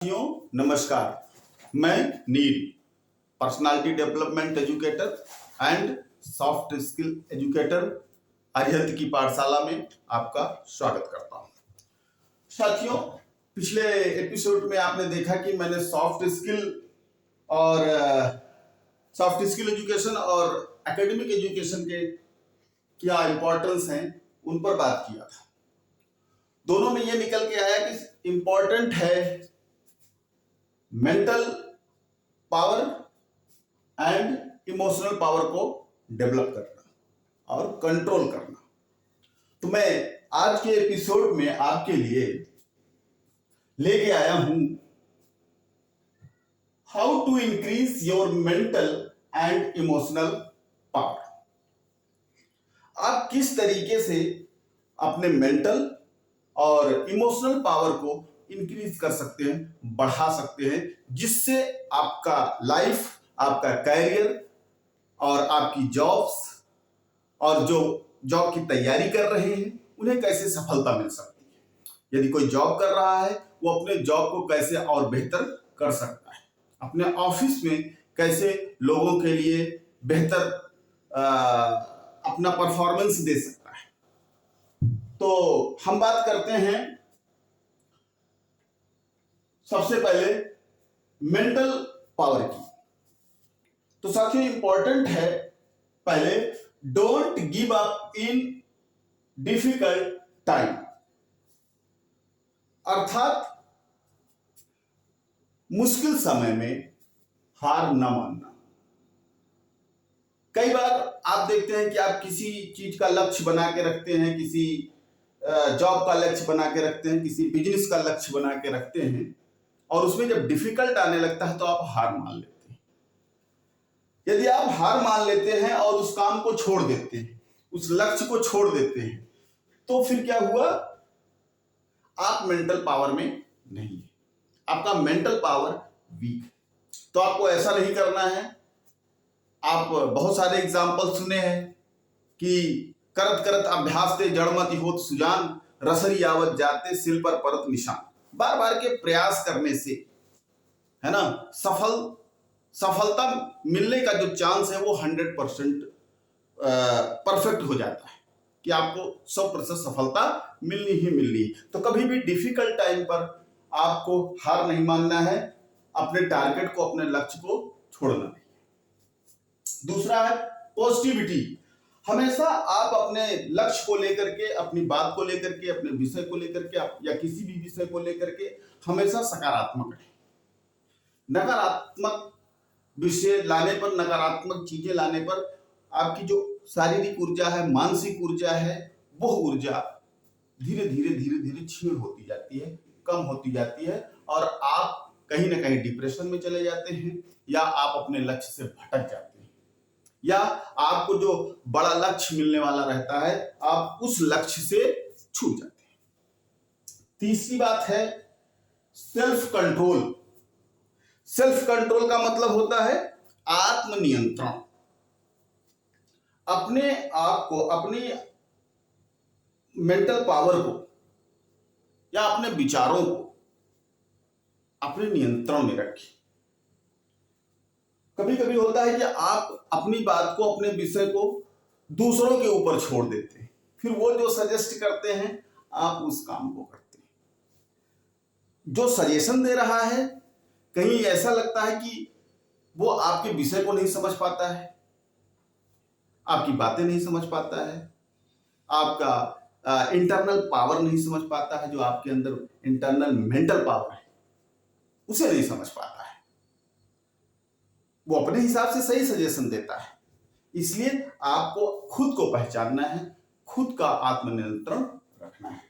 साथियों नमस्कार। मैं Neel, personality development educator and soft skill educator Arihant की पाठशाला में आपका स्वागत करता हूं। साथियों, पिछले एपिसोड में आपने देखा कि मैंने सॉफ्ट स्किल एजुकेशन और एकेडमिक एजुकेशन के क्या इंपॉर्टेंस हैं उन पर बात किया था। दोनों में यह निकल के आया कि इंपॉर्टेंट है mental power and emotional power को डेवलप करना और कंट्रोल करना। तो मैं आज के एपिसोड में आपके लिए लेके आया हूं how to increase your mental and emotional power. आप किस तरीके से अपने मेंटल और इमोशनल पावर को इंक्रीज कर सकते हैं, बढ़ा सकते हैं, जिससे आपका लाइफ, आपका कैरियर और आपकी जॉब्स और जो जॉब की तैयारी कर रहे हैं उन्हें कैसे सफलता मिल सकती है। यदि कोई जॉब कर रहा है वो अपने जॉब को कैसे और बेहतर कर सकता है, अपने ऑफिस में कैसे लोगों के लिए बेहतर अपना परफॉर्मेंस दे सकता है। तो हम बात करते हैं सबसे पहले मेंटल पावर की। तो साथियों इंपॉर्टेंट है, पहले don't give up in difficult time, अर्थात मुश्किल समय में हार न मानना। कई बार आप देखते हैं कि आप किसी चीज का लक्ष्य बना के रखते हैं, किसी जॉब का लक्ष्य बना के रखते हैं, किसी बिजनेस का लक्ष्य बना के रखते हैं, और उसमें जब डिफिकल्ट आने लगता है तो आप हार मान लेते हैं। यदि आप हार मान लेते हैं और उस काम को छोड़ देते हैं, उस लक्ष्य को छोड़ देते हैं, तो फिर क्या हुआ? आप मेंटल पावर में नहीं है, आपका मेंटल पावर वीक है। तो आपको ऐसा नहीं करना है। आप बहुत सारे एग्जाम्पल सुने हैं कि करत करत अभ्यास ते जड़मति होत सुजान, रसरी आवत जाते सिल पर परत निशान। बार बार के प्रयास करने से, है ना, सफलता मिलने का जो चांस है वो 100% परफेक्ट हो जाता है कि आपको 100% सफलता मिलनी ही मिलनी है। तो कभी भी डिफिकल्ट टाइम पर आपको हार नहीं मानना है, अपने टारगेट को, अपने लक्ष्य को छोड़ना नहीं। दूसरा है पॉजिटिविटी। हमेशा आप अपने लक्ष्य को लेकर के, अपनी बात को लेकर के, अपने विषय को लेकर के या किसी भी विषय को लेकर के हमेशा सकारात्मक रहें। नकारात्मक विषय लाने पर, नकारात्मक चीजें लाने पर आपकी जो शारीरिक ऊर्जा है, मानसिक ऊर्जा है, वो ऊर्जा धीरे धीरे क्षीण होती जाती है, कम होती जाती है, और आप कहीं ना कहीं डिप्रेशन में चले जाते हैं, या आप अपने लक्ष्य से भटक जाते हैं, या आपको जो बड़ा लक्ष्य मिलने वाला रहता है आप उस लक्ष्य से छूट जाते हैं। तीसरी बात है सेल्फ कंट्रोल। सेल्फ कंट्रोल का मतलब होता है आत्मनियंत्रण। अपने आप को, अपनी मेंटल पावर को या अपने विचारों को अपने नियंत्रण में रखें। कभी कभी होता है कि आप अपनी बात को, अपने विषय को दूसरों के ऊपर छोड़ देते हैं, फिर वो जो सजेस्ट करते हैं आप उस काम को करते हैं। जो सजेशन दे रहा है कहीं ऐसा लगता है कि वो आपके विषय को नहीं समझ पाता है, आपकी बातें नहीं समझ पाता है, आपका इंटरनल पावर नहीं समझ पाता है, जो आपके अंदर इंटरनल मेंटल पावर है उसे नहीं समझ पाता है। वो अपने हिसाब से सही सजेशन देता है। इसलिए आपको खुद को पहचानना है, खुद का आत्मनियंत्रण रखना है।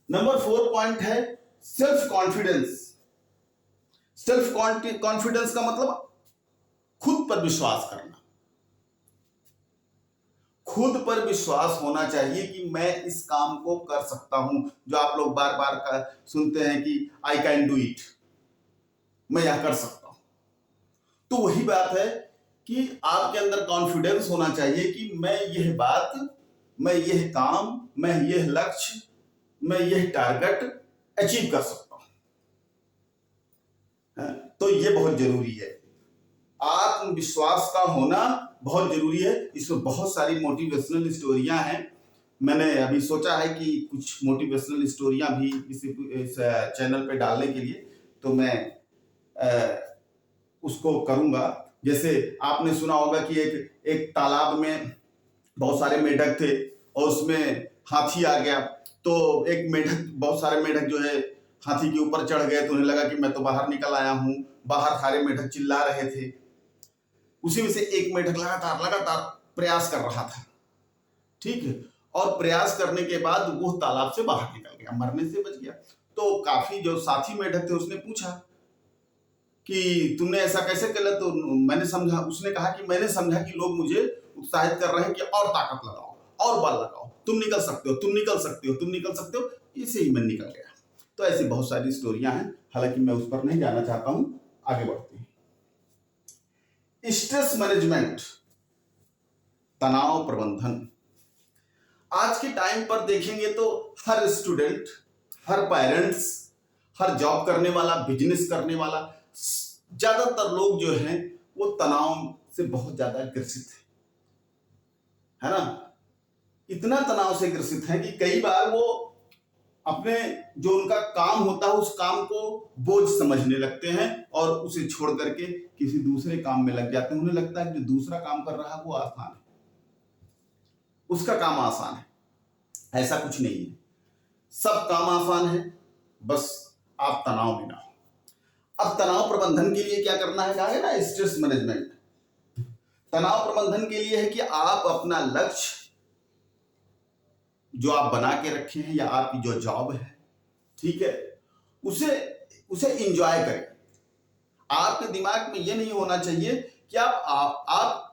नंबर 4 पॉइंट है सेल्फ कॉन्फिडेंस। सेल्फ कॉन्फिडेंस का मतलब खुद पर विश्वास करना। खुद पर विश्वास होना चाहिए कि मैं इस काम को कर सकता हूं। जो आप लोग बार बार सुनते हैं कि आई कैन डू इट, मैं यह कर सकता हूं। तो वही बात है कि आपके अंदर कॉन्फिडेंस होना चाहिए कि मैं यह बात, मैं यह काम, मैं यह लक्ष्य, मैं यह टारगेट अचीव कर सकता हूं। 5 नंबर है, सेल्फ ये बहुत जरूरी है। आत्मविश्वास का होना बहुत जरूरी है। इसमें बहुत सारी मोटिवेशनल स्टोरियां हैं। मैंने अभी सोचा है कि कुछ मोटिवेशनल स्टोरियां भी इस चैनल पे डालने के लिए, तो मैं उसको करूंगा। जैसे आपने सुना होगा कि एक तालाब में बहुत सारे मेढक थे और उसमें हाथी आ गया। तो एक मेढक, बहुत सारे मेढक जो है हाथी के ऊपर चढ़ गए, तो उन्हें लगा कि मैं तो बाहर निकल आया हूं। बाहर सारे मेढक चिल्ला रहे थे। उसी में से एक मेढक लगातार प्रयास कर रहा था, ठीक है, और प्रयास करने के बाद वो तालाब से बाहर निकल गया, मरने से बच गया। तो काफी जो साथी मेढक थे उसने पूछा कि तुमने ऐसा कैसे किया? तो उसने कहा कि मैंने समझा कि लोग मुझे उत्साहित कर रहे हैं कि और ताकत लगाओ, और बल लगाओ, तुम निकल सकते हो, तुम निकल सकते हो, तुम निकल सकते हो। इसे ही मैं निकल गया। तो ऐसी बहुत सारी स्टोरियां हैं, हालांकि मैं उस पर नहीं जाना चाहता हूं। आगे बढ़ते हैं। स्ट्रेस मैनेजमेंट, तनाव प्रबंधन। आज के टाइम पर देखेंगे तो हर स्टूडेंट, हर पेरेंट्स, हर जॉब करने वाला, बिजनेस करने वाला, ज्यादातर लोग जो हैं वो तनाव से बहुत ज्यादा ग्रसित है ना। इतना तनाव से ग्रसित है कि कई बार वो अपने जो उनका काम होता है उस काम को बोझ समझने लगते हैं और उसे छोड़ करके किसी दूसरे काम में लग जाते हैं। उन्हें लगता है कि जो दूसरा काम कर रहा है वो आसान है, उसका काम आसान है। ऐसा कुछ नहीं है, सब काम आसान है, बस आप तनाव में ना हो। अब तनाव प्रबंधन के लिए क्या करना है, कहा है ना, स्ट्रेस मैनेजमेंट। तनाव प्रबंधन के लिए है कि आप अपना लक्ष्य जो आप बना के रखे हैं या आपकी जो जॉब है, ठीक है, उसे एंजॉय करें। आपके दिमाग में ये नहीं होना चाहिए कि आप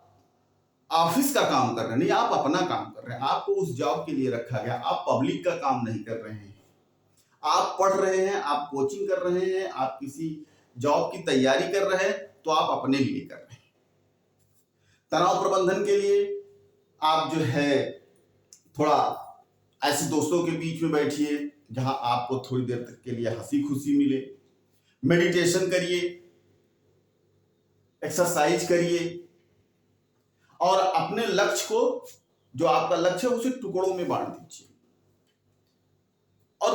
ऑफिस का काम कर रहे हैं, नहीं, आप अपना काम कर रहे हैं। आपको उस जॉब के लिए रखा गया, आप पब्लिक का काम नहीं कर रहे हैं। आप पढ़ रहे हैं, आप कोचिंग कर रहे हैं, आप किसी जॉब की तैयारी कर रहे हैं, तो आप अपने लिए कर रहे हैं। तनाव प्रबंधन के लिए आप जो है थोड़ा ऐसे दोस्तों के बीच में बैठिए जहां आपको थोड़ी देर तक के लिए हंसी खुशी मिले। मेडिटेशन करिए, एक्सरसाइज करिए और अपने लक्ष्य को, जो आपका लक्ष्य है, उसे टुकड़ों में बांट दीजिए। और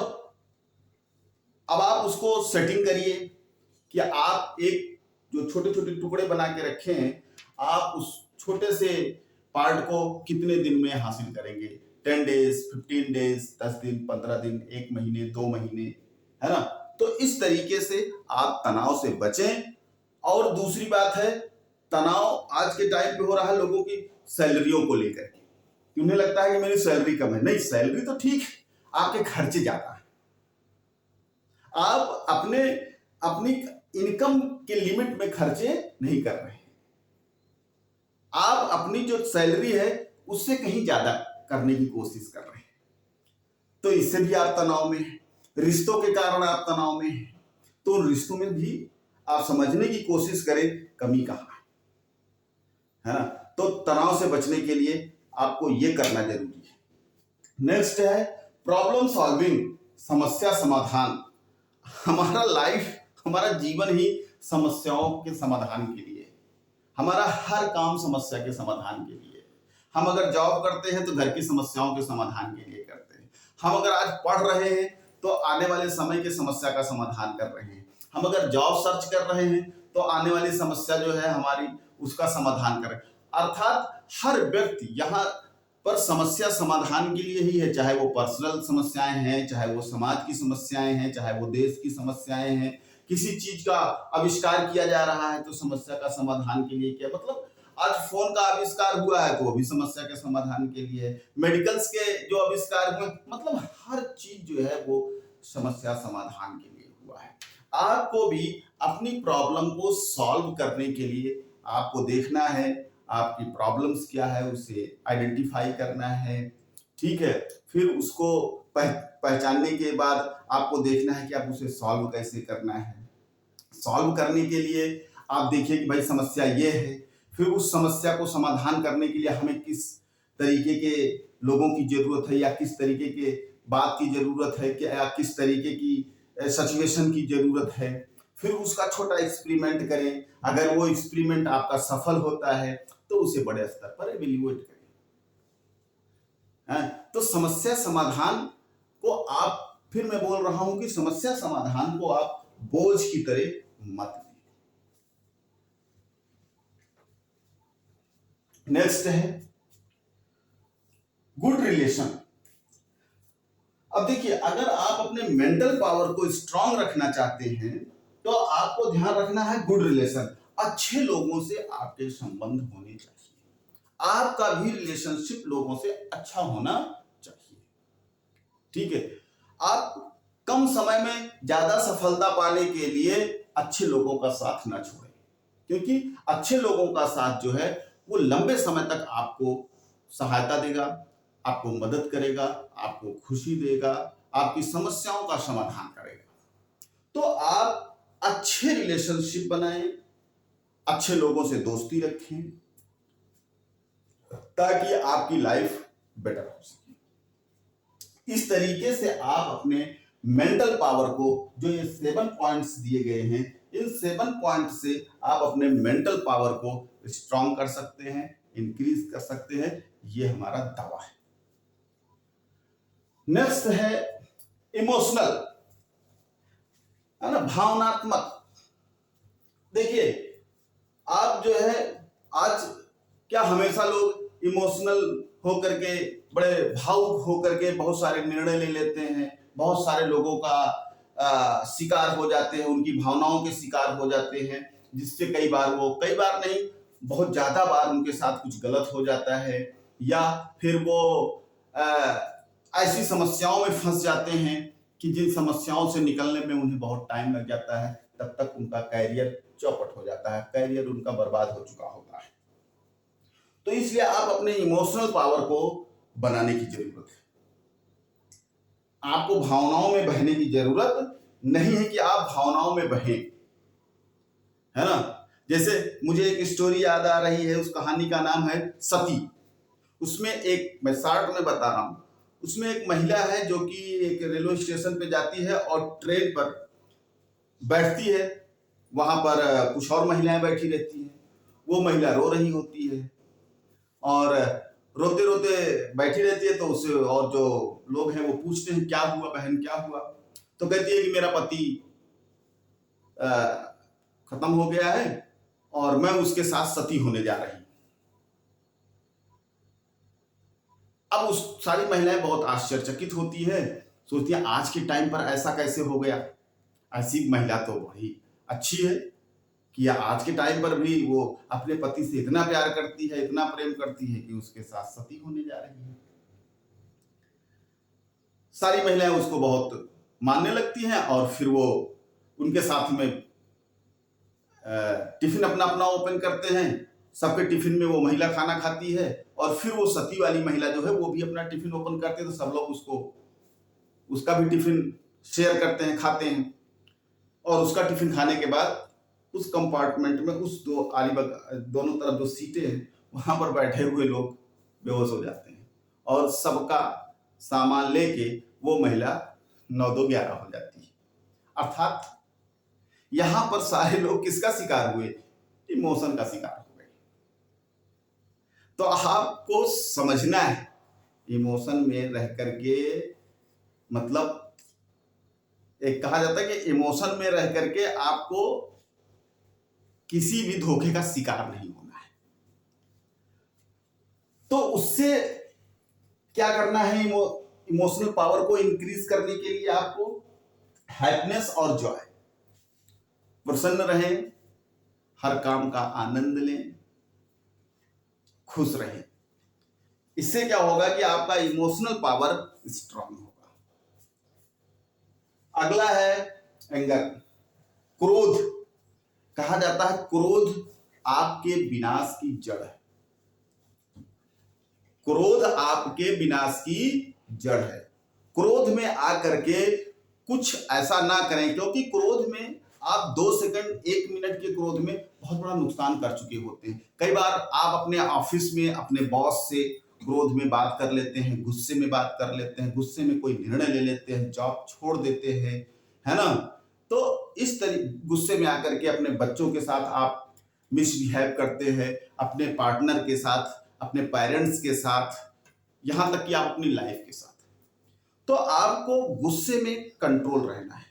अब आप उसको सेटिंग करिए कि आप एक जो छोटे छोटे टुकड़े बना के रखे हैं, आप उस छोटे से पार्ट को कितने दिन में हासिल करेंगे। 10 डेज, 15 डेज, 10 दिन, 15 दिन, 1 महीने, 2 महीने, है ना। तो इस तरीके से आप तनाव से बचें। और दूसरी बात है, तनाव आज के टाइम पे हो रहा है लोगों की सैलरियों को लेकर के। उन्हें लगता है कि मेरी सैलरी कम है। नहीं, सैलरी तो ठीक है, आपके खर्चे ज्यादा है। आप अपनी इनकम के लिमिट में खर्चे नहीं कर रहे हैं। आप अपनी जो सैलरी है उससे कहीं ज्यादा करने की कोशिश कर रहे हैं, तो इससे भी आप तनाव में हैं। रिश्तों के कारण आप तनाव में हैं, तो उन रिश्तों में भी आप समझने की कोशिश करें कमी कहाँ है ना। तो तनाव से बचने के लिए आपको ये करना जरूरी है। नेक्स्ट है प्रॉब्लम सॉल्विंग, समस्या समाधान। हमारा जीवन ही समस्याओं के समाधान के लिए, हमारा हर काम समस्या के समाधान के लिए। हम अगर जॉब करते हैं तो घर की समस्याओं के समाधान के लिए करते हैं। हम अगर आज पढ़ रहे हैं तो आने वाले समय की समस्या का समाधान कर रहे हैं। हम अगर जॉब सर्च कर रहे हैं तो आने वाली समस्या जो है हमारी, उसका समाधान करें। अर्थात हर व्यक्ति यहाँ पर समस्या समाधान के लिए ही है, चाहे वो पर्सनल समस्याएं हैं, चाहे वो समाज की समस्याएं हैं, चाहे वो देश की समस्याएं हैं। किसी चीज का आविष्कार किया जा रहा है तो समस्या का समाधान के लिए किया। मतलब आज फोन का आविष्कार हुआ है तो वो भी समस्या के समाधान के लिए है। मेडिकल्स के जो आविष्कार हुए, मतलब हर चीज जो है वो समस्या समाधान के लिए हुआ है। आपको भी अपनी प्रॉब्लम को सॉल्व करने के लिए आपको देखना है आपकी प्रॉब्लम्स क्या है, उसे आइडेंटिफाई करना है, ठीक है। फिर उसको पहचानने के बाद आपको देखना है कि आप उसे सॉल्व कैसे करना है। सॉल्व करने के लिए आप देखिए कि भाई समस्या ये है, फिर उस समस्या को समाधान करने के लिए हमें किस तरीके के लोगों की जरूरत है, या किस तरीके के बात की जरूरत है, या किस तरीके की सिचुएशन की जरूरत है। फिर उसका छोटा एक्सपेरिमेंट करें। अगर वो एक्सपेरिमेंट आपका सफल होता है तो उसे बड़े स्तर पर एवेल्युएट करें। तो समस्या समाधान को आप, फिर मैं बोल रहा हूं कि समस्या समाधान को आप बोझ की तरह मत लें। नेक्स्ट है गुड रिलेशन। अब देखिए, अगर आप अपने मेंटल पावर को स्ट्रांग रखना चाहते हैं तो आपको ध्यान रखना है गुड रिलेशन। अच्छे लोगों से आपके संबंध होने चाहिए। आपका भी रिलेशनशिप लोगों से अच्छा होना चाहिए। ठीक है, आप कम समय में ज्यादा सफलता पाने के लिए अच्छे लोगों का साथ ना छोड़ें, क्योंकि अच्छे लोगों का साथ जो है वो लंबे समय तक आपको सहायता देगा, आपको मदद करेगा, आपको खुशी देगा, आपकी समस्याओं का समाधान करेगा। तो आप अच्छे रिलेशनशिप बनाएं, अच्छे लोगों से दोस्ती रखें, ताकि आपकी लाइफ बेटर हो सके। इस तरीके से आप अपने मेंटल पावर को, जो ये 7 पॉइंट्स दिए गए हैं, इन 7 पॉइंट से आप अपने मेंटल पावर को स्ट्रांग कर सकते हैं, इंक्रीज कर सकते हैं। ये हमारा दावा है। नेक्स्ट है इमोशनल, है ना, भावनात्मक। देखिए, आप जो है आज क्या हमेशा लोग इमोशनल होकर के, बड़े भावुक होकर के बहुत सारे निर्णय ले लेते हैं, बहुत सारे लोगों का शिकार हो जाते हैं, उनकी भावनाओं के शिकार हो जाते हैं, जिससे कई बार नहीं, बहुत ज्यादा बार उनके साथ कुछ गलत हो जाता है, या फिर वो ऐसी समस्याओं में फंस जाते हैं कि जिन समस्याओं से निकलने में उन्हें बहुत टाइम लग जाता है, तब तक उनका कैरियर चौपट हो जाता है, कैरियर उनका बर्बाद हो चुका होता है। तो इसलिए आप अपने इमोशनल पावर को बनाने की जरूरत है। आपको भावनाओं में बहने की जरूरत नहीं है कि आप भावनाओं में बहें, है ना। जैसे मुझे एक स्टोरी याद आ रही है, उस कहानी का नाम है सती। उसमें एक, मैं शॉर्ट में बता रहा हूं, उसमें एक महिला है जो कि एक रेलवे स्टेशन पे जाती है और ट्रेन पर बैठती है। वहां पर कुछ और महिलाएं बैठी रहती हैं। वो महिला रो रही होती है और रोते रोते बैठी रहती है। तो उससे और जो लोग हैं वो पूछते हैं, क्या हुआ बहन, क्या हुआ? तो कहती है कि मेरा पति खत्म हो गया है और मैं उसके साथ सती होने जा रही हूं। अब उस सारी महिलाएं बहुत आश्चर्यचकित होती है, सोचती है आज के टाइम पर ऐसा कैसे हो गया। ऐसी महिला तो बड़ी अच्छी है कि आज के टाइम पर भी वो अपने पति से इतना प्यार करती है, इतना प्रेम करती है कि उसके साथ सती होने जा रही है। सारी महिलाएं उसको बहुत मानने लगती हैं और फिर वो उनके साथ में टिफिन अपना अपना ओपन करते हैं। सबके टिफिन में वो महिला खाना खाती है और फिर वो सती वाली महिला जो है वो भी अपना टिफिन ओपन करते हैं, तो सब लोग उसका भी टिफिन शेयर करते हैं, खाते हैं। और उसका टिफिन खाने के बाद उस कंपार्टमेंट में, उस दोनों तरफ जो सीटें हैं, वहां पर बैठे हुए लोग बेहोश हो जाते हैं और सबका सामान लेके वो महिला 9-2-11 हो जाती है। अर्थात यहां पर सारे लोग किसका शिकार हुए? इमोशन का शिकार हो गए। तो आपको समझना है, इमोशन में रह करके, मतलब एक कहा जाता है कि इमोशन में रह करके आपको किसी भी धोखे का शिकार नहीं होना है। तो उससे क्या करना है? इमोशनल पावर को इंक्रीज करने के लिए आपको हैप्पीनेस और जॉय, प्रसन्न रहें, हर काम का आनंद लें, खुश रहें। इससे क्या होगा कि आपका इमोशनल पावर स्ट्रांग होगा। अगला है एंगर, क्रोध। कहा जाता है क्रोध आपके विनाश की जड़ है। क्रोध आपके विनाश की जड़ है। क्रोध में आकर के कुछ ऐसा ना करें, क्योंकि क्रोध में आप 2 सेकंड 1 मिनट के क्रोध में बहुत बड़ा नुकसान कर चुके होते हैं। कई बार आप अपने ऑफिस में अपने बॉस से क्रोध में बात कर लेते हैं, गुस्से में बात कर लेते हैं, गुस्से में कोई निर्णय ले लेते हैं, जॉब छोड़ देते हैं, है ना। तो तो इस गुस्से में आकर के अपने बच्चों के साथ आप मिसबिहेव करते हैं, अपने पार्टनर के साथ, अपने पेरेंट्स के साथ, यहां तक कि आप अपनी लाइफ के साथ। तो आपको गुस्से में कंट्रोल रहना है।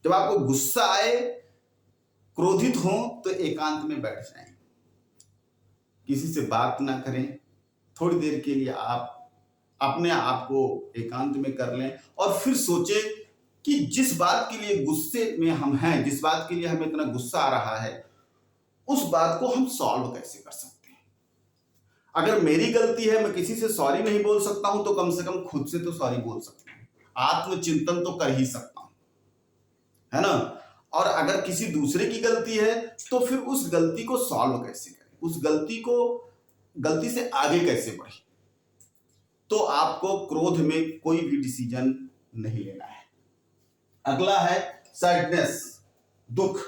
जब आपको गुस्सा आए, क्रोधित हो, तो एकांत में बैठ जाएं, किसी से बात ना करें, थोड़ी देर के लिए आप अपने आप को एकांत में कर लें और फिर सोचें कि जिस बात के लिए गुस्से में हम हैं, जिस बात के लिए हमें इतना गुस्सा आ रहा है, उस बात को हम सॉल्व कैसे कर सकते हैं। अगर मेरी गलती है, मैं किसी से सॉरी नहीं बोल सकता हूं, तो कम से कम खुद से तो सॉरी बोल सकता हूं, आत्मचिंतन तो कर ही सकता हूं, है ना। और अगर किसी दूसरे की गलती है, तो फिर उस गलती को सॉल्व कैसे करें, उस गलती से आगे कैसे बढ़े। तो आपको क्रोध में कोई भी डिसीजन नहीं लेना है। अगला है सैडनेस, दुख।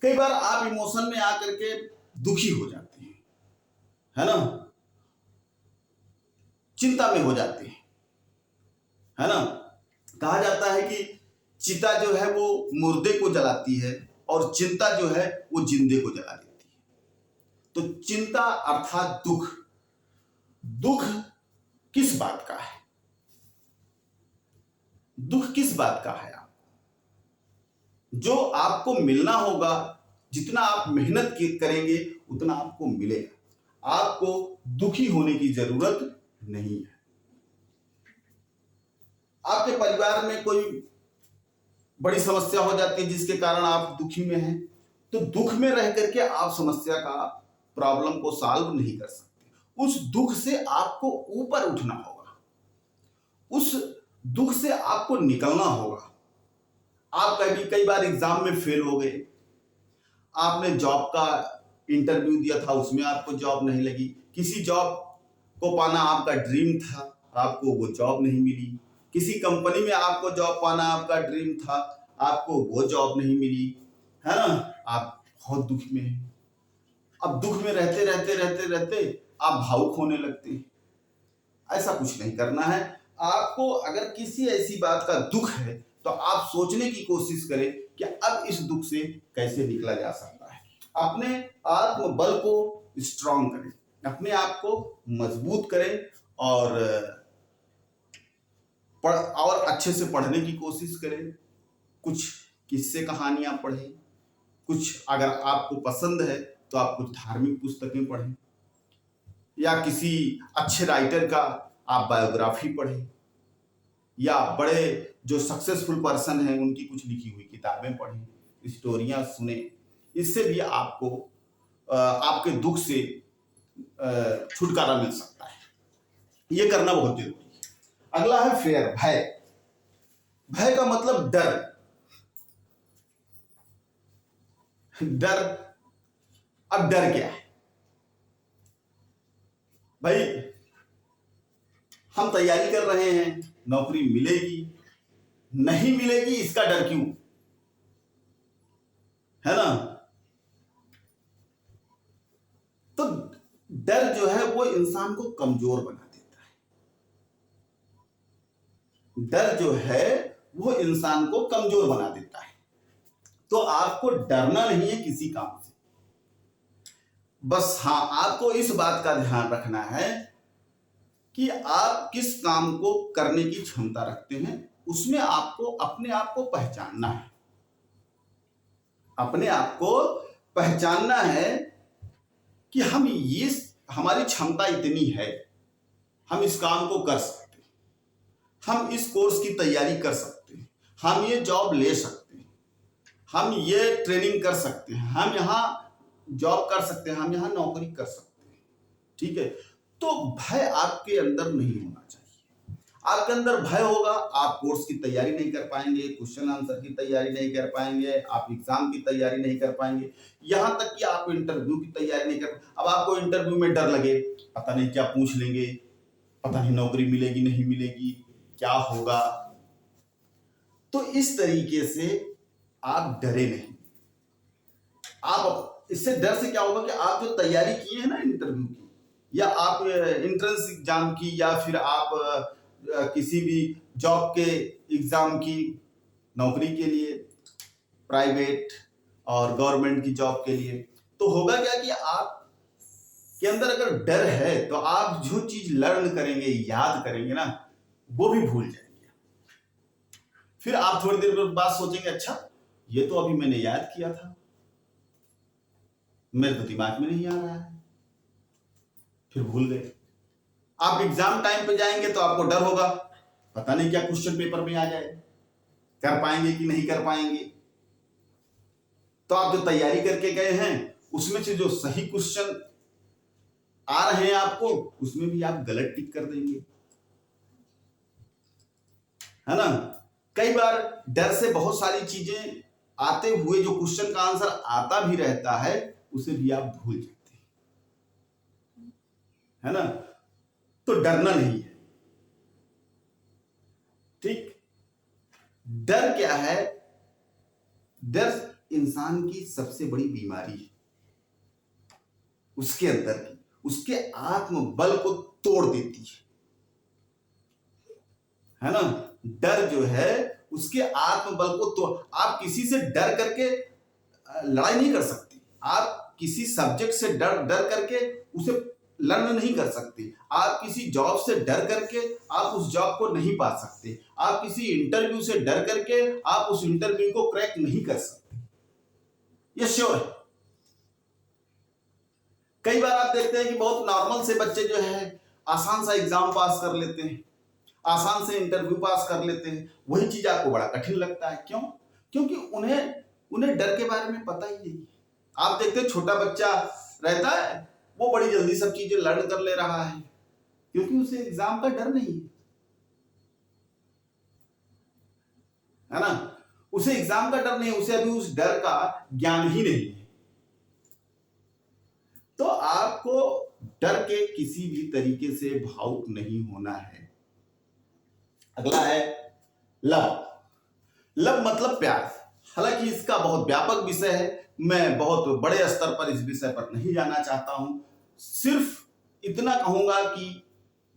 कई बार आप इमोशन में आकर के दुखी हो जाते हैं, है ना, चिंता में हो जाते हैं, है ना। कहा जाता है कि चिता जो है वो मुर्दे को जलाती है और चिंता जो है वो जिंदे को जला देती है। तो चिंता अर्थात दुख। दुख किस बात का है? दुख किस बात का है? जो आपको मिलना होगा, जितना आप मेहनत करेंगे उतना आपको मिलेगा। आपको दुखी होने की जरूरत नहीं है। आपके परिवार में कोई बड़ी समस्या हो जाती है जिसके कारण आप दुखी में हैं, तो दुख में रह करके आप समस्या का, प्रॉब्लम को सॉल्व नहीं कर सकते। उस दुख से आपको ऊपर उठना होगा, उस दुख से आपको निकलना होगा। आप कई बार एग्जाम में फेल हो गए, आपने जॉब का इंटरव्यू दिया था, उसमें आपको जॉब नहीं लगी, किसी जॉब को पाना आपका ड्रीम था, आपको वो जॉब नहीं मिली, किसी कंपनी में आपको जॉब पाना आपका ड्रीम था, आपको वो जॉब नहीं मिली, है ना। आप बहुत दुख में हैं। अब दुख में रहते रहते रहते रहते आप भावुक होने लगते हैं। ऐसा कुछ नहीं करना है। आपको अगर किसी ऐसी बात का दुख है, तो आप सोचने की कोशिश करें कि अब इस दुख से कैसे निकला जा सकता है। अपने आत्मबल को स्ट्रांग करें, अपने आप को मजबूत करें और अच्छे से पढ़ने की कोशिश करें। कुछ किस्से कहानियां पढ़ें, कुछ अगर आपको पसंद है तो आप कुछ धार्मिक पुस्तकें पढ़ें, या किसी अच्छे राइटर का आप बायोग्राफी पढ़ें, या बड़े जो सक्सेसफुल पर्सन हैं उनकी कुछ लिखी हुई किताबें पढ़ें, स्टोरियां सुने। इससे भी आपको आपके दुख से छुटकारा मिल सकता है। ये करना बहुत जरूरी है। अगला है फेयर, भय। भय का मतलब डर। डर, अब डर क्या है भाई? हम तैयारी कर रहे हैं, नौकरी मिलेगी नहीं मिलेगी इसका डर क्यों, है ना। तो डर जो है वो इंसान को कमजोर बना देता है। डर जो है वो इंसान को कमजोर बना देता है। तो आपको डरना नहीं है किसी काम से। बस हाँ, आपको इस बात का ध्यान रखना है कि आप किस काम को करने की क्षमता रखते हैं, उसमें आपको अपने आप को पहचानना है। अपने आप को पहचानना है कि हमारी क्षमता इतनी है, हम इस काम को कर सकते हैं, हम इस कोर्स की तैयारी कर सकते हैं, हम ये जॉब ले सकते हैं, हम ये ट्रेनिंग कर सकते हैं, हम यहाँ जॉब कर सकते हैं, हम यहाँ नौकरी कर सकते हैं। ठीक है। तो भय आपके अंदर नहीं होना चाहिए। आपके अंदर भय होगा, आप कोर्स की तैयारी नहीं कर पाएंगे, क्वेश्चन आंसर की तैयारी नहीं कर पाएंगे, आप एग्जाम की तैयारी नहीं कर पाएंगे, यहां तक कि आप इंटरव्यू की तैयारी नहीं कर। अब आपको इंटरव्यू में डर लगे, पता नहीं क्या पूछ लेंगे, पता नहीं नौकरी मिलेगी नहीं मिलेगी, क्या होगा। तो इस तरीके से आप डरे नहीं। आप इससे डर से क्या होगा कि आप जो तैयारी किए हैं ना इंटरव्यू की, या आप एंट्रेंस एग्जाम की, या फिर आप किसी भी जॉब के एग्जाम की, नौकरी के लिए, प्राइवेट और गवर्नमेंट की जॉब के लिए, तो होगा क्या कि आप के अंदर अगर डर है तो आप जो चीज लर्न करेंगे, याद करेंगे ना, वो भी भूल जाएंगे। फिर आप थोड़ी देर बाद सोचेंगे, अच्छा ये तो अभी मैंने याद किया था, मेरे तो दिमाग में नहीं आ रहा है, फिर भूल गए। आप एग्जाम टाइम पे जाएंगे तो आपको डर होगा, पता नहीं क्या क्वेश्चन पेपर में आ जाए, कर पाएंगे कि नहीं कर पाएंगे। तो आप जो तैयारी करके गए हैं उसमें से जो सही क्वेश्चन आ रहे हैं आपको, उसमें भी आप गलत टिक कर देंगे, है ना। कई बार डर से बहुत सारी चीजें आते हुए जो क्वेश्चन का आंसर आता भी रहता है उसे भी आप भूल जाते हैं, है ना। तो डरना नहीं है, ठीक। डर क्या है? डर इंसान की सबसे बड़ी बीमारी है, उसके अंदर की, उसके आत्मबल को तोड़ देती है ना। डर जो है उसके आत्मबल को तोड़, आप किसी से डर करके लड़ाई नहीं कर सकते, आप किसी सब्जेक्ट से डर करके उसे लर्न नहीं कर सकते, आप किसी जॉब से डर करके आप उस जॉब को नहीं पा सकते, आप किसी इंटरव्यू से डर करके आप उस इंटरव्यू को क्रैक नहीं कर सकते, ये श्योर है। कई बार आप देखते हैं कि बहुत नॉर्मल से बच्चे जो है आसान सा एग्जाम पास कर लेते हैं, आसान से इंटरव्यू पास कर लेते हैं, वही चीज आपको बड़ा कठिन लगता है। क्यों? क्योंकि उन्हें डर के बारे में पता ही नहीं। आप देखते हैं छोटा बच्चा रहता है, वो बड़ी जल्दी सब चीजें लर्न कर ले रहा है, क्योंकि उसे एग्जाम का डर नहीं है ना। उसे एग्जाम का डर नहीं, उसे अभी उस डर का ज्ञान ही नहीं है। तो आपको डर के किसी भी तरीके से भावुक नहीं होना है। अगला है लव। लव मतलब प्यार। हालांकि इसका बहुत व्यापक विषय है, मैं बहुत बड़े स्तर पर इस विषय पर नहीं जाना चाहता हूं। सिर्फ इतना कहूंगा कि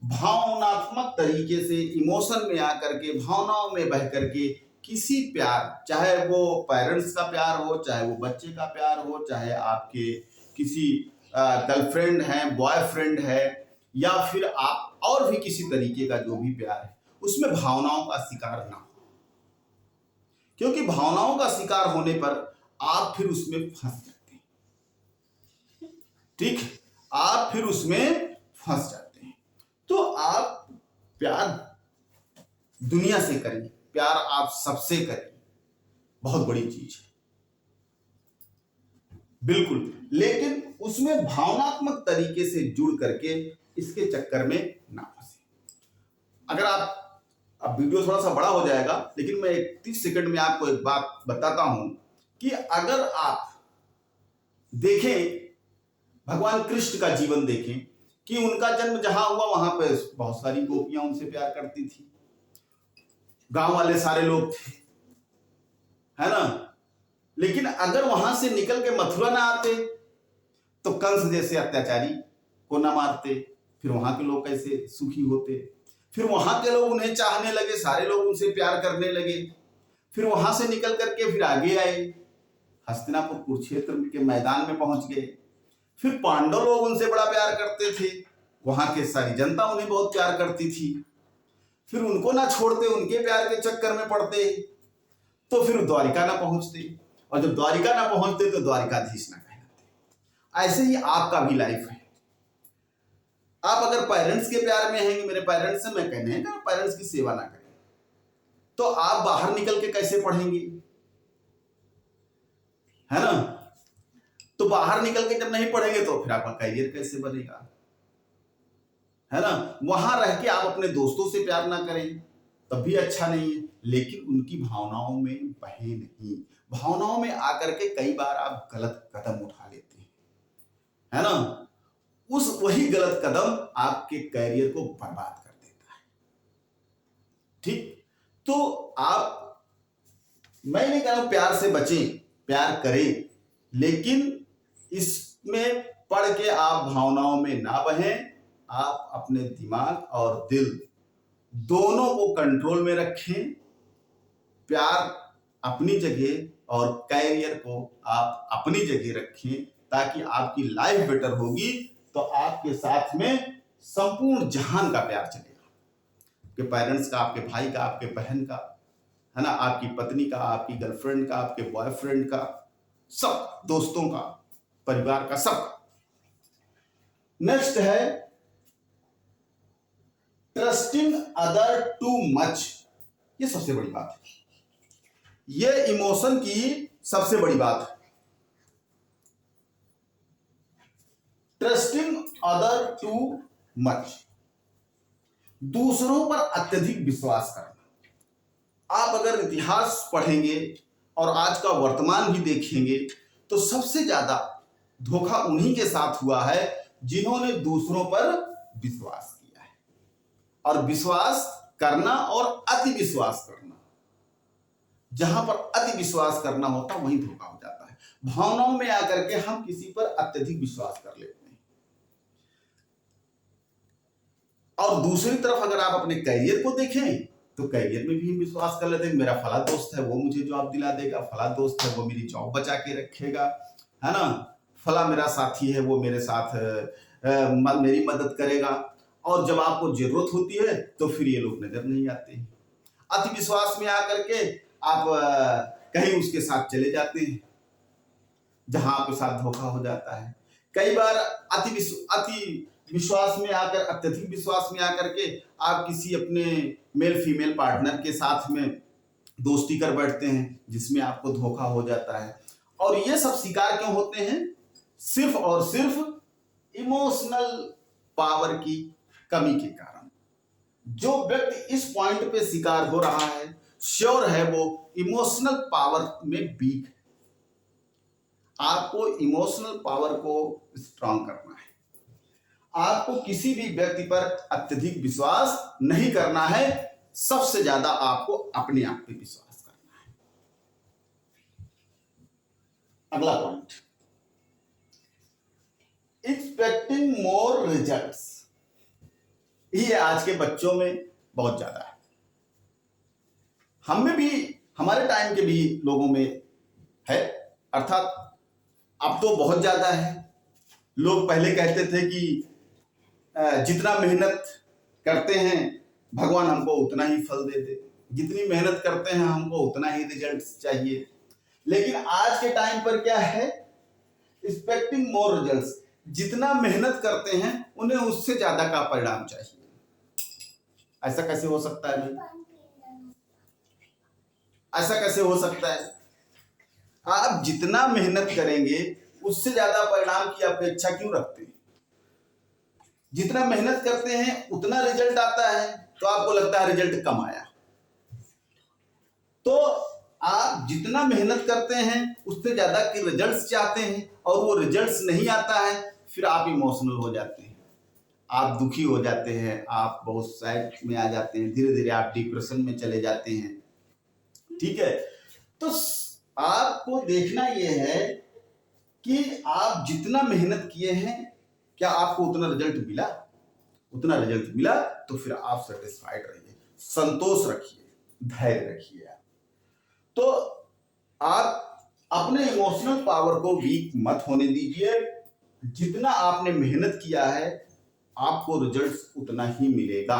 भावनात्मक तरीके से इमोशन में आकर के, भावनाओं में बह करके किसी प्यार, चाहे वो पेरेंट्स का प्यार हो, चाहे वो बच्चे का प्यार हो, चाहे आपके किसी गर्लफ्रेंड है, बॉयफ्रेंड है, या फिर आप और भी किसी तरीके का जो भी प्यार है, उसमें भावनाओं का शिकार ना हो। क्योंकि भावनाओं का शिकार होने पर आप फिर उसमें फंस जाते हैं, ठीक, आप फिर उसमें फंस जाते हैं। तो आप प्यार दुनिया से करें, प्यार आप सबसे करें, बहुत बड़ी चीज है, बिल्कुल। लेकिन उसमें भावनात्मक तरीके से जुड़ करके इसके चक्कर में ना फंसे। अगर आप, अब वीडियो थोड़ा सा बड़ा हो जाएगा, लेकिन मैं 30 सेकंड में आपको एक बात बताता हूं कि अगर आप देखें, भगवान कृष्ण का जीवन देखें कि उनका जन्म जहां हुआ वहां पे बहुत सारी गोपियां उनसे प्यार करती थी, गांव वाले सारे लोग थे, है ना। लेकिन अगर वहां से निकल के मथुरा ना आते तो कंस जैसे अत्याचारी को ना मारते, फिर वहां के लोग कैसे सुखी होते। फिर वहां के लोग उन्हें चाहने लगे, सारे लोग उनसे प्यार करने लगे। फिर वहां से निकल करके फिर आगे आए, हस्तिनापुर कुरुक्षेत्र के मैदान में पहुंच गए। फिर पांडव लोग उनसे बड़ा प्यार करते थे, वहां के सारी जनता उन्हें बहुत प्यार करती थी। फिर उनको ना छोड़ते, उनके प्यार के चक्कर में पड़ते, तो फिर द्वारिका ना पहुंचते, और जब द्वारिका ना पहुंचते तो द्वारिकाधीश ना कहलाते। ऐसे ही आपका भी लाइफ है। आप अगर पेरेंट्स के प्यार में हैं कि मेरे पेरेंट्स से, मैं कहने का पेरेंट्स की सेवा ना करें, तो आप बाहर निकल के कैसे पढ़ेंगे, है ना। तो बाहर निकल के जब नहीं पढ़ेंगे तो फिर आपका करियर कैसे बनेगा, है ना। वहां रह के आप अपने दोस्तों से प्यार ना करें तब भी अच्छा नहीं है, लेकिन उनकी भावनाओं में बहे नहीं। भावनाओं में आकर के कई बार आप गलत कदम उठा लेते हैं, है ना। उस वही गलत कदम आपके करियर को बर्बाद कर देता है, ठीक। तो आप, मैं नहीं कह रहा हूं प्यार से बचें, प्यार करें, लेकिन इसमें पढ़ के आप भावनाओं में ना बहें। आप अपने दिमाग और दिल दोनों को कंट्रोल में रखें। प्यार अपनी जगह, और कैरियर को आप अपनी जगह रखें, ताकि आपकी लाइफ बेटर होगी तो आपके साथ में संपूर्ण जहान का प्यार चलेगा, आपके पेरेंट्स का, आपके भाई का, आपके बहन का, है ना, आपकी पत्नी का, आपकी गर्लफ्रेंड का, आपके बॉयफ्रेंड का, सब दोस्तों का, परिवार का, सब। नेक्स्ट है ट्रस्टिंग अदर टू मच। ये सबसे बड़ी बात है, ये इमोशन की सबसे बड़ी बात है। ट्रस्टिंग अदर टू मच, दूसरों पर अत्यधिक विश्वास करना। आप अगर इतिहास पढ़ेंगे और आज का वर्तमान भी देखेंगे तो सबसे ज्यादा धोखा उन्हीं के साथ हुआ है जिन्होंने दूसरों पर विश्वास किया है। और विश्वास करना और अति विश्वास करना, जहां पर अति विश्वास करना होता वहीं धोखा हो जाता है। भावनाओं में आकर के हम किसी पर अत्यधिक विश्वास कर लेते हैं। और दूसरी तरफ अगर आप अपने करियर को देखें तो करियर में भी हम विश्वास कर लेते हैं, मेरा फला दोस्त है वो मुझे जॉब दिला देगा, फला दोस्त है वो मेरी जॉब बचा के रखेगा, है ना, फला मेरा साथी है वो मेरे साथ मेरी मदद करेगा। और जब आपको जरूरत होती है तो फिर ये लोग नजर नहीं आते। अति विश्वास में आकर के आप कहीं उसके साथ चले जाते हैं जहां आपके साथ धोखा हो जाता है। कई बार अति विश्वास में आकर, अत्यधिक विश्वास में आकर के आप किसी अपने मेल फीमेल पार्टनर के साथ में दोस्ती कर बैठते हैं, जिसमें आपको धोखा हो जाता है। और ये सब शिकार क्यों होते हैं? सिर्फ और सिर्फ इमोशनल पावर की कमी के कारण। जो व्यक्ति इस पॉइंट पे शिकार हो रहा है, श्योर है वो इमोशनल पावर में वीक है। आपको इमोशनल पावर को स्ट्रांग करना है। आपको किसी भी व्यक्ति पर अत्यधिक विश्वास नहीं करना है, सबसे ज्यादा आपको अपने आप पे विश्वास करना है। अगला पॉइंट, एक्सपेक्टिंग मोर रिजल्ट्स। ये आज के बच्चों में बहुत ज्यादा है, हम में भी, हमारे टाइम के भी लोगों में है, अर्थात अब तो बहुत ज्यादा है। लोग पहले कहते थे कि जितना मेहनत करते हैं भगवान हमको उतना ही फल दे दे, जितनी मेहनत करते हैं हमको उतना ही रिजल्ट चाहिए। लेकिन आज के टाइम पर क्या है? एक्सपेक्टिंग मोर रिजल्ट्स, जितना मेहनत करते हैं उन्हें उससे ज्यादा का परिणाम चाहिए। ऐसा कैसे हो सकता है भाई? ऐसा कैसे हो सकता है? आप जितना मेहनत करेंगे उससे ज्यादा परिणाम की अपेक्षा क्यों रखते हैं? जितना मेहनत करते हैं उतना रिजल्ट आता है तो आपको लगता है रिजल्ट कम आया। तो आप जितना मेहनत करते हैं उससे ज्यादा के रिजल्ट्स चाहते हैं और वो रिजल्ट्स नहीं आता है, फिर आप इमोशनल हो जाते हैं, आप दुखी हो जाते हैं, आप बहुत सैड में आ जाते हैं, धीरे धीरे आप डिप्रेशन में चले जाते हैं। ठीक है, तो आपको देखना यह है कि आप जितना मेहनत किए हैं क्या आपको उतना रिजल्ट मिला? उतना रिजल्ट मिला तो फिर आप सेटिस्फाइड रहिए, संतोष रखिए, धैर्य रखिए। तो आप अपने इमोशनल पावर को वीक मत होने दीजिए। जितना आपने मेहनत किया है आपको रिजल्ट्स उतना ही मिलेगा।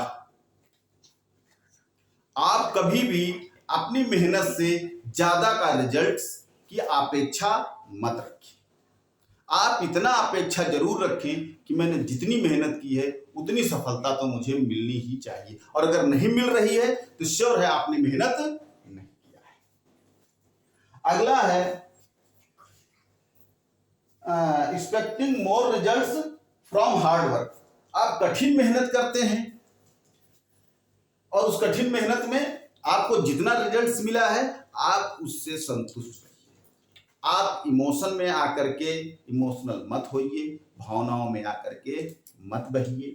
आप कभी भी अपनी मेहनत से ज्यादा का रिजल्ट्स की अपेक्षा मत रखिए। आप इतना अपेक्षा जरूर रखें कि मैंने जितनी मेहनत की है उतनी सफलता तो मुझे मिलनी ही चाहिए, और अगर नहीं मिल रही है तो श्योर है आपने मेहनत नहीं किया है। अगला है expecting more results from hard work. आप कठिन मेहनत करते हैं और उस कठिन मेहनत में आपको जितना रिजल्ट्स मिला है आप उससे संतुष्ट रहिए। आप इमोशन में आकर के इमोशनल मत होइए, भावनाओं में आकर के मत बहिए।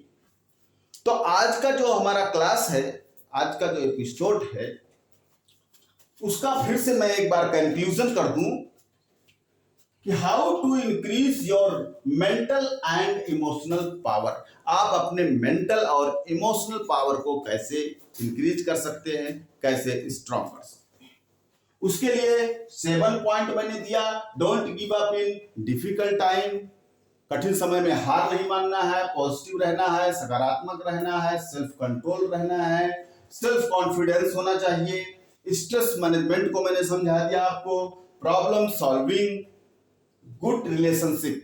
तो आज का जो हमारा क्लास है, आज का जो एपिसोड है, उसका फिर से मैं एक बार कंक्लूजन कर दूं कि how to increase your mental and emotional power. आप अपने मेंटल और इमोशनल पावर को कैसे इंक्रीज कर सकते हैं, कैसे स्ट्रॉन्ग कर सकते हैं। उसके लिए 7 पॉइंट मैंने दिया। Don't give up in difficult time, कठिन समय में हार नहीं मानना है, पॉजिटिव रहना है, सकारात्मक रहना है, सेल्फ कंट्रोल रहना है, सेल्फ कॉन्फिडेंस होना चाहिए, स्ट्रेस मैनेजमेंट को मैंने समझा दिया आपको, प्रॉब्लम सॉल्विंग, गुड रिलेशनशिप।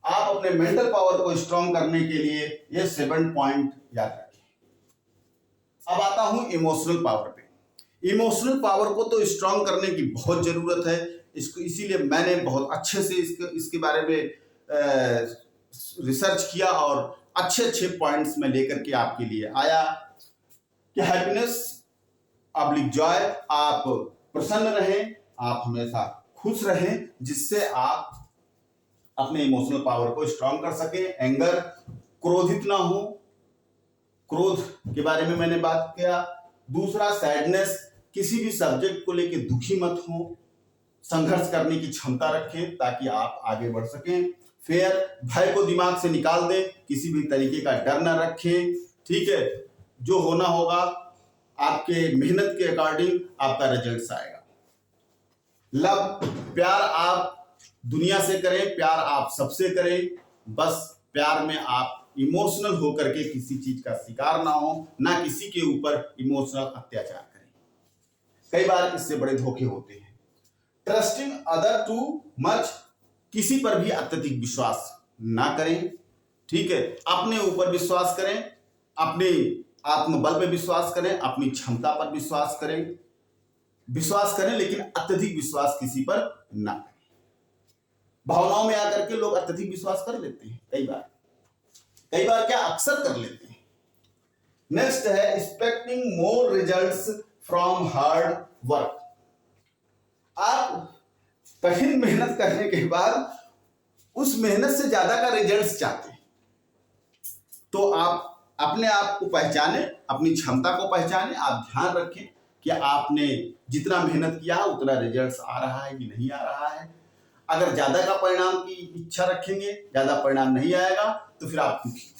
आप अपने मेंटल पावर को स्ट्रॉन्ग करने के लिए ये 7 पॉइंट याद रखें। अब आता हूं इमोशनल पावर पे। इमोशनल पावर को तो स्ट्रॉन्ग करने की बहुत जरूरत है, इसको इसीलिए मैंने बहुत अच्छे से इसके बारे में रिसर्च किया और अच्छे अच्छे पॉइंट्स में लेकर के आपके लिए आया कि हैप्पीनेस ऑब्लिक जॉय, आप प्रसन्न रहें, आप हमेशा खुश रहें, जिससे आप अपने इमोशनल पावर को स्ट्रॉन्ग कर सके। एंगर, क्रोधित ना हो, क्रोध के बारे में मैंने बात किया। दूसरा सैडनेस, किसी भी सब्जेक्ट को लेकर दुखी मत हो, संघर्ष करने की क्षमता रखें ताकि आप आगे बढ़ सकें। फेयर, भय को दिमाग से निकाल दें, किसी भी तरीके का डर ना रखें, ठीक है, जो होना होगा आपके मेहनत के अकॉर्डिंग आपका रिजल्ट आएगा। लव, प्यार आप दुनिया से करें, प्यार आप सबसे करें, बस प्यार में आप इमोशनल होकर के किसी चीज का शिकार ना हो, ना किसी के ऊपर इमोशनल अत्याचार करें, कई बार इससे बड़े धोखे होते हैं। ट्रस्टिंग अदर टू मच, किसी पर भी अत्यधिक विश्वास ना करें, ठीक है, अपने ऊपर विश्वास करें, अपने आत्मबल पे विश्वास करें, अपनी क्षमता पर विश्वास करें, लेकिन अत्यधिक विश्वास किसी पर ना करें। भावनाओं में आकर के लोग अत्यधिक विश्वास कर लेते हैं, कई बार क्या अक्सर कर लेते हैं। नेक्स्ट है expecting more results from hard work. आप कठिन मेहनत करने के बाद उस मेहनत से ज्यादा का रिजल्ट्स चाहते हैं, तो आप अपने आप को पहचाने, अपनी क्षमता को पहचाने, आप ध्यान रखें कि आपने जितना मेहनत किया उतना रिजल्ट्स आ रहा है कि नहीं आ रहा है। अगर ज्यादा का परिणाम की इच्छा रखेंगे, ज्यादा परिणाम नहीं आएगा तो फिर आप दुखी,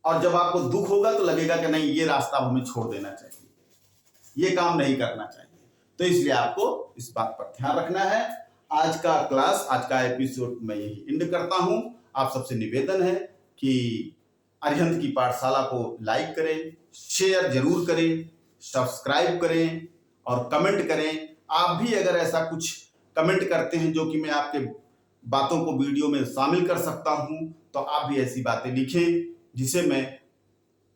और जब आपको दुख होगा तो लगेगा कि नहीं, ये रास्ता हमें छोड़ देना चाहिए, ये काम नहीं करना चाहिए। तो इसलिए आपको इस बात पर ध्यान रखना है। आज का क्लास, आज का एपिसोड मैं यही एंड करता हूं। आप सबसे निवेदन है कि अरिहंत की पाठशाला को लाइक करें, शेयर जरूर करें, सब्सक्राइब करें और कमेंट करें। आप भी अगर ऐसा कुछ कमेंट करते हैं जो कि मैं आपके बातों को वीडियो में शामिल कर सकता हूं, तो आप भी ऐसी बातें लिखें जिसे मैं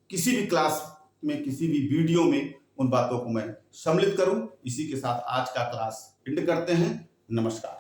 किसी भी क्लास में, किसी भी वीडियो में उन बातों को मैं सम्मिलित करूं। इसी के साथ आज का क्लास एंड करते हैं। नमस्कार।